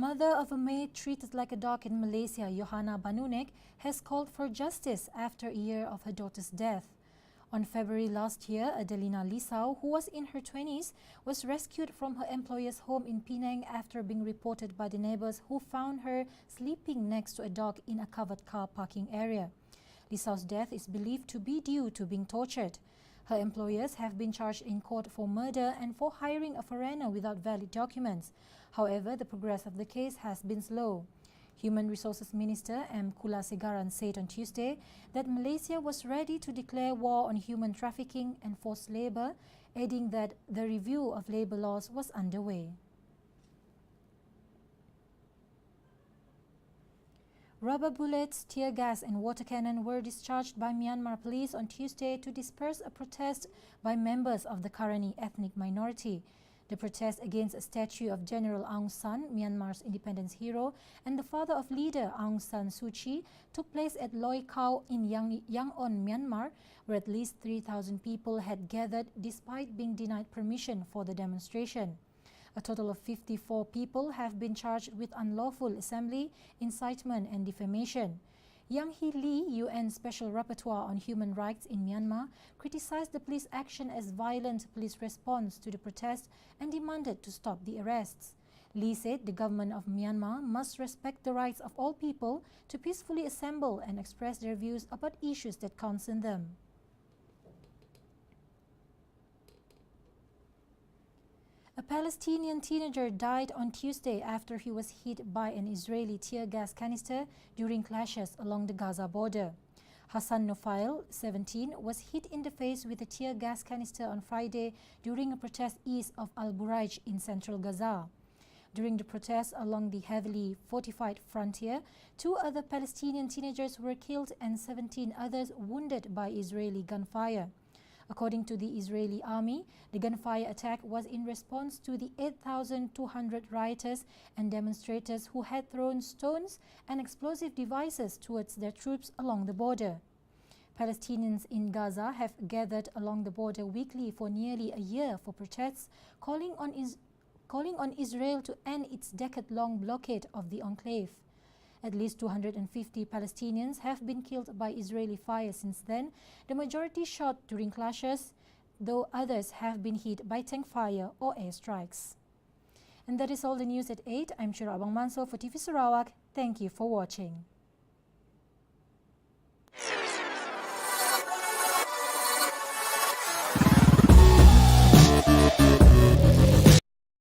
Mother of a maid treated like a dog in Malaysia, Johanna Banunek, has called for justice after a year of her daughter's death. On February last year, Adelina Lisau, who was in her 20s, was rescued from her employer's home in Penang after being reported by the neighbors who found her sleeping next to a dog in a covered car parking area. Lisau's death is believed to be due to being tortured. Her employers have been charged in court for murder and for hiring a foreigner without valid documents. However, the progress of the case has been slow. Human Resources Minister M. Kulasegaran said on Tuesday that Malaysia was ready to declare war on human trafficking and forced labour, adding that the review of labour laws was underway. Rubber bullets, tear gas and water cannon were discharged by Myanmar police on Tuesday to disperse a protest by members of the Karenni ethnic minority. The protest against a statue of General Aung San, Myanmar's independence hero, and the father of leader Aung San Suu Kyi took place at Loi Khao in Yangon, Myanmar, where at least 3,000 people had gathered despite being denied permission for the demonstration. A total of 54 people have been charged with unlawful assembly, incitement and defamation. Yang Hee Lee, UN Special Rapporteur on Human Rights in Myanmar, criticized the police action as violent police response to the protest and demanded to stop the arrests. Lee said the government of Myanmar must respect the rights of all people to peacefully assemble and express their views about issues that concern them. A Palestinian teenager died on Tuesday after he was hit by an Israeli tear gas canister during clashes along the Gaza border. Hassan Nofail, 17, was hit in the face with a tear gas canister on Friday during a protest east of Al-Buraj in central Gaza. During the protest along the heavily fortified frontier, 2 other Palestinian teenagers were killed and 17 others wounded by Israeli gunfire. According to the Israeli army, the gunfire attack was in response to the 8,200 rioters and demonstrators who had thrown stones and explosive devices towards their troops along the border. Palestinians in Gaza have gathered along the border weekly for nearly a year for protests, calling on Israel to end its decade-long blockade of the enclave. At least 250 Palestinians have been killed by Israeli fire since then, the majority shot during clashes, though others have been hit by tank fire or airstrikes. And that is all the news at 8. I'm Shira Abang Manso for TV Sarawak. Thank you for watching.